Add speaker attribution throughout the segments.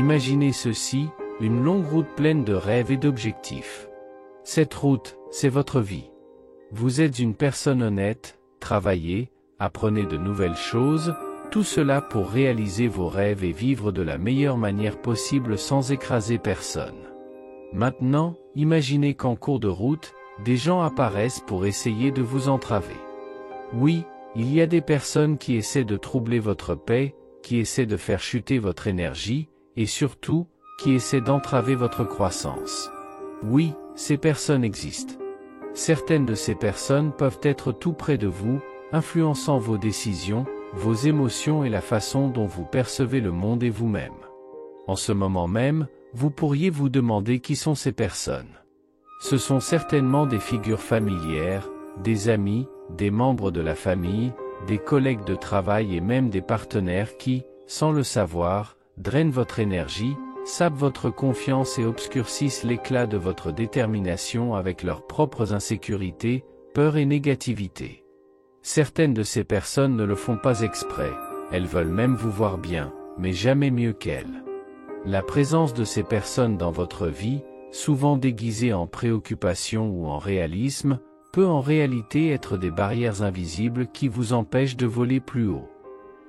Speaker 1: Imaginez ceci, une longue route pleine de rêves et d'objectifs. Cette route, c'est votre vie. Vous êtes une personne honnête, travaillez, apprenez de nouvelles choses, tout cela pour réaliser vos rêves et vivre de la meilleure manière possible sans écraser personne. Maintenant, imaginez qu'en cours de route, des gens apparaissent pour essayer de vous entraver. Oui, il y a des personnes qui essaient de troubler votre paix, qui essaient de faire chuter votre énergie, et surtout, qui essaient d'entraver votre croissance. Oui, ces personnes existent. Certaines de ces personnes peuvent être tout près de vous, influençant vos décisions, vos émotions et la façon dont vous percevez le monde et vous-même. En ce moment même, vous pourriez vous demander qui sont ces personnes. Ce sont certainement des figures familières, des amis, des membres de la famille, des collègues de travail et même des partenaires qui, sans le savoir, drainent votre énergie, sapent votre confiance et obscurcissent l'éclat de votre détermination avec leurs propres insécurités, peurs et négativité. Certaines de ces personnes ne le font pas exprès, elles veulent même vous voir bien, mais jamais mieux qu'elles. La présence de ces personnes dans votre vie, souvent déguisées en préoccupation ou en réalisme, peut en réalité être des barrières invisibles qui vous empêchent de voler plus haut.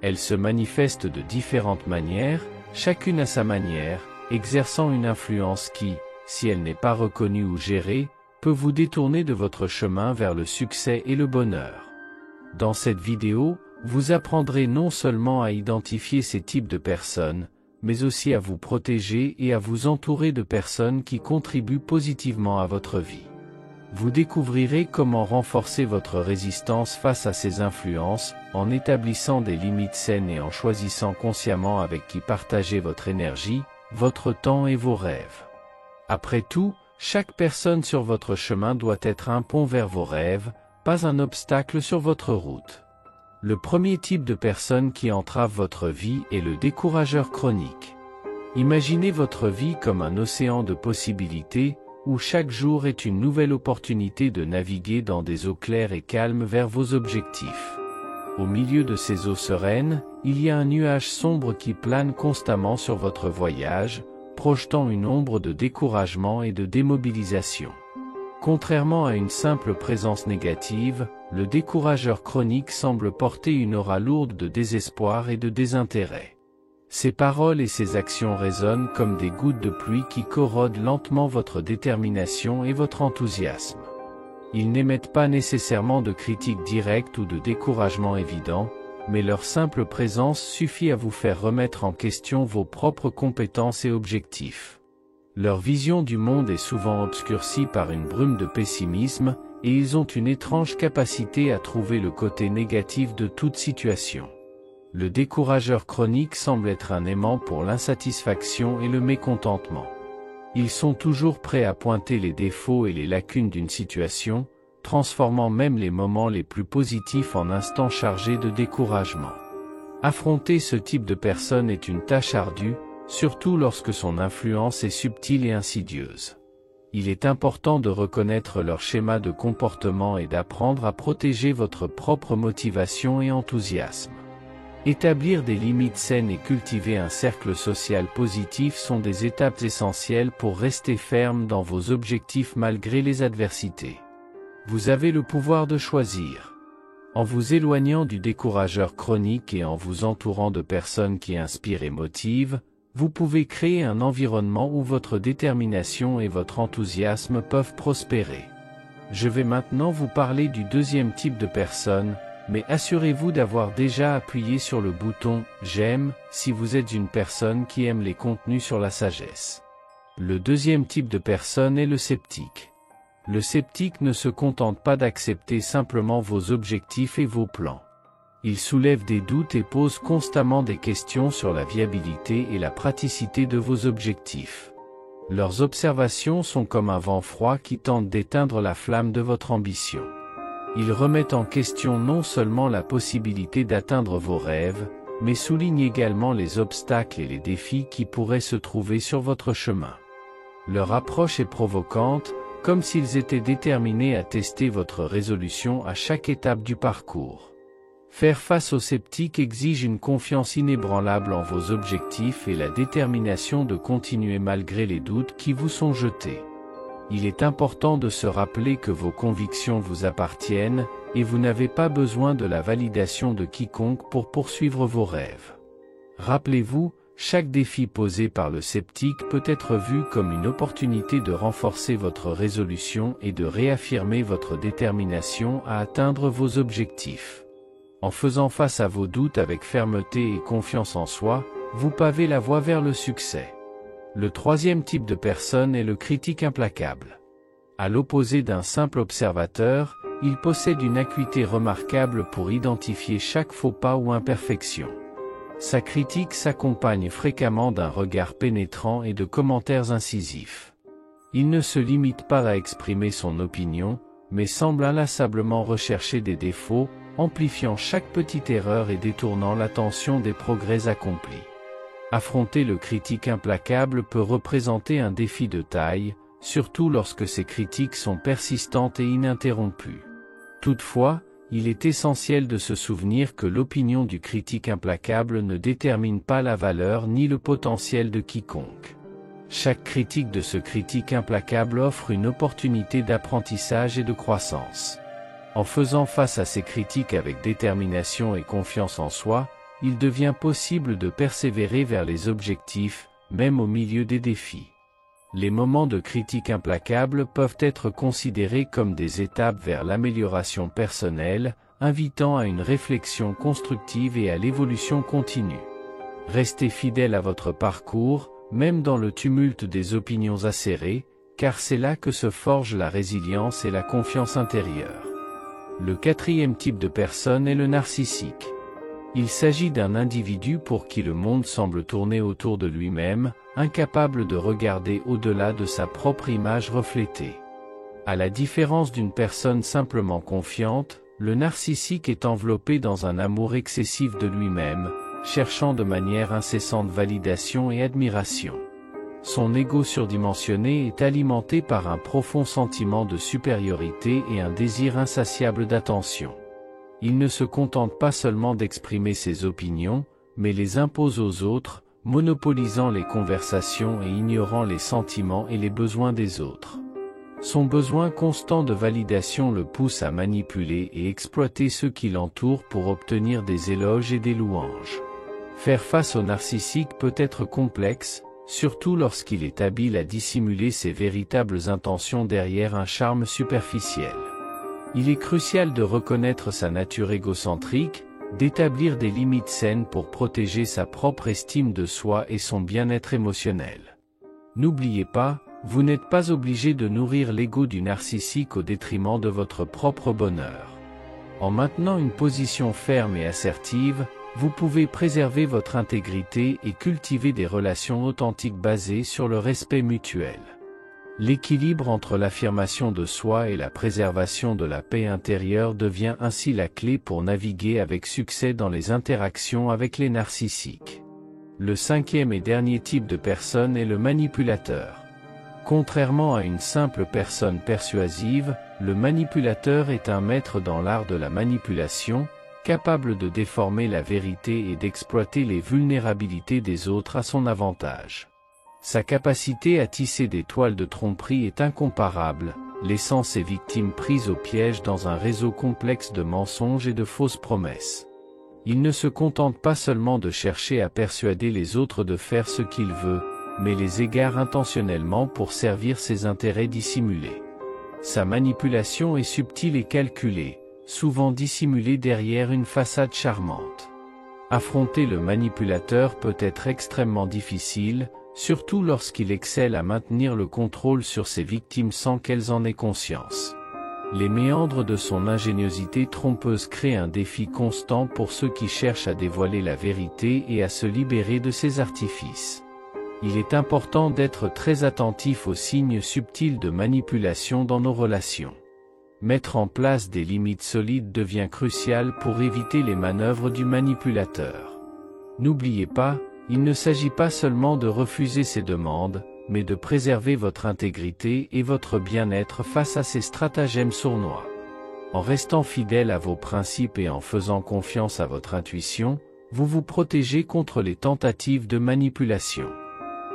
Speaker 1: Elles se manifestent de différentes manières, chacune à sa manière, exerçant une influence qui, si elle n'est pas reconnue ou gérée, peut vous détourner de votre chemin vers le succès et le bonheur. Dans cette vidéo, vous apprendrez non seulement à identifier ces types de personnes, mais aussi à vous protéger et à vous entourer de personnes qui contribuent positivement à votre vie. Vous découvrirez comment renforcer votre résistance face à ces influences, en établissant des limites saines et en choisissant consciemment avec qui partager votre énergie, votre temps et vos rêves. Après tout, chaque personne sur votre chemin doit être un pont vers vos rêves, pas un obstacle sur votre route. Le premier type de personne qui entrave votre vie est le décourageur chronique. Imaginez votre vie comme un océan de possibilités, où chaque jour est une nouvelle opportunité de naviguer dans des eaux claires et calmes vers vos objectifs. Au milieu de ces eaux sereines, il y a un nuage sombre qui plane constamment sur votre voyage, projetant une ombre de découragement et de démobilisation. Contrairement à une simple présence négative, le décourageur chronique semble porter une aura lourde de désespoir et de désintérêt. Ses paroles et ses actions résonnent comme des gouttes de pluie qui corrodent lentement votre détermination et votre enthousiasme. Ils n'émettent pas nécessairement de critiques directes ou de découragement évident, mais leur simple présence suffit à vous faire remettre en question vos propres compétences et objectifs. Leur vision du monde est souvent obscurcie par une brume de pessimisme, et ils ont une étrange capacité à trouver le côté négatif de toute situation. Le décourageur chronique semble être un aimant pour l'insatisfaction et le mécontentement. Ils sont toujours prêts à pointer les défauts et les lacunes d'une situation, transformant même les moments les plus positifs en instants chargés de découragement. Affronter ce type de personne est une tâche ardue, surtout lorsque son influence est subtile et insidieuse. Il est important de reconnaître leur schéma de comportement et d'apprendre à protéger votre propre motivation et enthousiasme. Établir des limites saines et cultiver un cercle social positif sont des étapes essentielles pour rester ferme dans vos objectifs malgré les adversités. Vous avez le pouvoir de choisir. En vous éloignant du décourageur chronique et en vous entourant de personnes qui inspirent et motivent, vous pouvez créer un environnement où votre détermination et votre enthousiasme peuvent prospérer. Je vais maintenant vous parler du deuxième type de personne, mais assurez-vous d'avoir déjà appuyé sur le bouton « J'aime » si vous êtes une personne qui aime les contenus sur la sagesse. Le deuxième type de personne est le sceptique. Le sceptique ne se contente pas d'accepter simplement vos objectifs et vos plans. Il soulève des doutes et pose constamment des questions sur la viabilité et la praticité de vos objectifs. Leurs observations sont comme un vent froid qui tente d'éteindre la flamme de votre ambition. Ils remettent en question non seulement la possibilité d'atteindre vos rêves, mais soulignent également les obstacles et les défis qui pourraient se trouver sur votre chemin. Leur approche est provocante, comme s'ils étaient déterminés à tester votre résolution à chaque étape du parcours. Faire face aux sceptiques exige une confiance inébranlable en vos objectifs et la détermination de continuer malgré les doutes qui vous sont jetés. Il est important de se rappeler que vos convictions vous appartiennent, et vous n'avez pas besoin de la validation de quiconque pour poursuivre vos rêves. Rappelez-vous, chaque défi posé par le sceptique peut être vu comme une opportunité de renforcer votre résolution et de réaffirmer votre détermination à atteindre vos objectifs. En faisant face à vos doutes avec fermeté et confiance en soi, vous pavez la voie vers le succès. Le troisième type de personne est le critique implacable. À l'opposé d'un simple observateur, il possède une acuité remarquable pour identifier chaque faux pas ou imperfection. Sa critique s'accompagne fréquemment d'un regard pénétrant et de commentaires incisifs. Il ne se limite pas à exprimer son opinion, mais semble inlassablement rechercher des défauts, amplifiant chaque petite erreur et détournant l'attention des progrès accomplis. Affronter le critique implacable peut représenter un défi de taille, surtout lorsque ces critiques sont persistantes et ininterrompues. Toutefois, il est essentiel de se souvenir que l'opinion du critique implacable ne détermine pas la valeur ni le potentiel de quiconque. Chaque critique de ce critique implacable offre une opportunité d'apprentissage et de croissance. En faisant face à ces critiques avec détermination et confiance en soi, il devient possible de persévérer vers les objectifs, même au milieu des défis. Les moments de critique implacable peuvent être considérés comme des étapes vers l'amélioration personnelle, invitant à une réflexion constructive et à l'évolution continue. Restez fidèle à votre parcours, même dans le tumulte des opinions acérées, car c'est là que se forge la résilience et la confiance intérieure. Le quatrième type de personne est le narcissique. Il s'agit d'un individu pour qui le monde semble tourner autour de lui-même, incapable de regarder au-delà de sa propre image reflétée. À la différence d'une personne simplement confiante, le narcissique est enveloppé dans un amour excessif de lui-même, cherchant de manière incessante validation et admiration. Son ego surdimensionné est alimenté par un profond sentiment de supériorité et un désir insatiable d'attention. Il ne se contente pas seulement d'exprimer ses opinions, mais les impose aux autres, monopolisant les conversations et ignorant les sentiments et les besoins des autres. Son besoin constant de validation le pousse à manipuler et exploiter ceux qui l'entourent pour obtenir des éloges et des louanges. Faire face au narcissique peut être complexe, surtout lorsqu'il est habile à dissimuler ses véritables intentions derrière un charme superficiel. Il est crucial de reconnaître sa nature égocentrique, d'établir des limites saines pour protéger sa propre estime de soi et son bien-être émotionnel. N'oubliez pas, vous n'êtes pas obligé de nourrir l'ego du narcissique au détriment de votre propre bonheur. En maintenant une position ferme et assertive, vous pouvez préserver votre intégrité et cultiver des relations authentiques basées sur le respect mutuel. L'équilibre entre l'affirmation de soi et la préservation de la paix intérieure devient ainsi la clé pour naviguer avec succès dans les interactions avec les narcissiques. Le cinquième et dernier type de personne est le manipulateur. Contrairement à une simple personne persuasive, le manipulateur est un maître dans l'art de la manipulation, capable de déformer la vérité et d'exploiter les vulnérabilités des autres à son avantage. Sa capacité à tisser des toiles de tromperie est incomparable, laissant ses victimes prises au piège dans un réseau complexe de mensonges et de fausses promesses. Il ne se contente pas seulement de chercher à persuader les autres de faire ce qu'il veut, mais les égare intentionnellement pour servir ses intérêts dissimulés. Sa manipulation est subtile et calculée, souvent dissimulée derrière une façade charmante. Affronter le manipulateur peut être extrêmement difficile, surtout lorsqu'il excelle à maintenir le contrôle sur ses victimes sans qu'elles en aient conscience. Les méandres de son ingéniosité trompeuse créent un défi constant pour ceux qui cherchent à dévoiler la vérité et à se libérer de ses artifices. Il est important d'être très attentif aux signes subtils de manipulation dans nos relations. Mettre en place des limites solides devient crucial pour éviter les manœuvres du manipulateur. N'oubliez pas, il ne s'agit pas seulement de refuser ses demandes, mais de préserver votre intégrité et votre bien-être face à ces stratagèmes sournois. En restant fidèle à vos principes et en faisant confiance à votre intuition, vous vous protégez contre les tentatives de manipulation.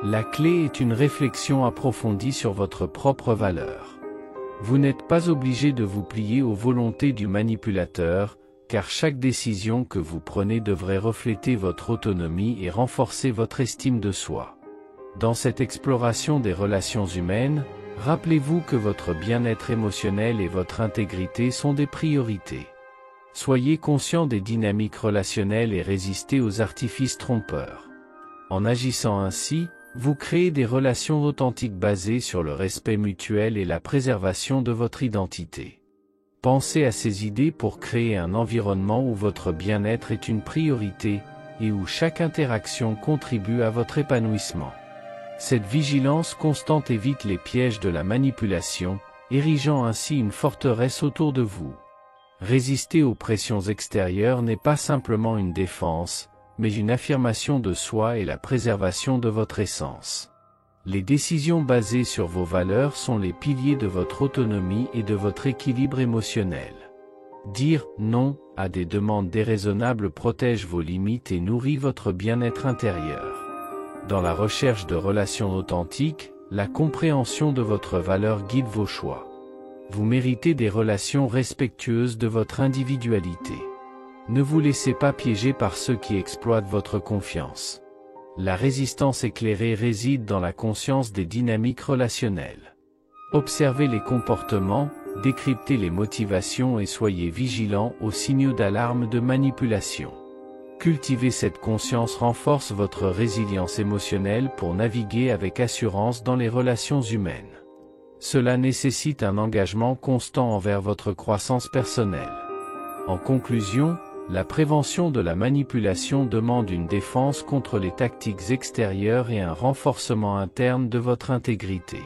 Speaker 1: La clé est une réflexion approfondie sur votre propre valeur. Vous n'êtes pas obligé de vous plier aux volontés du manipulateur, car chaque décision que vous prenez devrait refléter votre autonomie et renforcer votre estime de soi. Dans cette exploration des relations humaines, rappelez-vous que votre bien-être émotionnel et votre intégrité sont des priorités. Soyez conscient des dynamiques relationnelles et résistez aux artifices trompeurs. En agissant ainsi, vous créez des relations authentiques basées sur le respect mutuel et la préservation de votre identité. Pensez à ces idées pour créer un environnement où votre bien-être est une priorité, et où chaque interaction contribue à votre épanouissement. Cette vigilance constante évite les pièges de la manipulation, érigeant ainsi une forteresse autour de vous. Résister aux pressions extérieures n'est pas simplement une défense, mais une affirmation de soi et la préservation de votre essence. Les décisions basées sur vos valeurs sont les piliers de votre autonomie et de votre équilibre émotionnel. Dire « non » à des demandes déraisonnables protège vos limites et nourrit votre bien-être intérieur. Dans la recherche de relations authentiques, la compréhension de votre valeur guide vos choix. Vous méritez des relations respectueuses de votre individualité. Ne vous laissez pas piéger par ceux qui exploitent votre confiance. La résistance éclairée réside dans la conscience des dynamiques relationnelles. Observez les comportements, décryptez les motivations et soyez vigilants aux signaux d'alarme de manipulation. Cultiver cette conscience renforce votre résilience émotionnelle pour naviguer avec assurance dans les relations humaines. Cela nécessite un engagement constant envers votre croissance personnelle. En conclusion, la prévention de la manipulation demande une défense contre les tactiques extérieures et un renforcement interne de votre intégrité.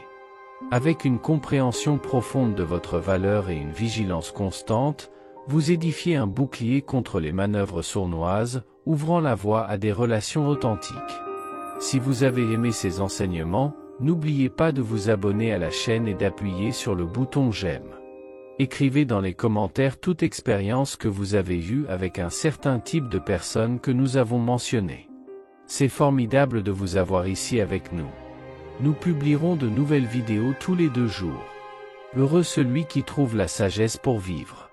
Speaker 1: Avec une compréhension profonde de votre valeur et une vigilance constante, vous édifiez un bouclier contre les manœuvres sournoises, ouvrant la voie à des relations authentiques. Si vous avez aimé ces enseignements, n'oubliez pas de vous abonner à la chaîne et d'appuyer sur le bouton j'aime. Écrivez dans les commentaires toute expérience que vous avez eue avec un certain type de personne que nous avons mentionné. C'est formidable de vous avoir ici avec nous. Nous publierons de nouvelles vidéos tous les 2 jours. Heureux celui qui trouve la sagesse pour vivre.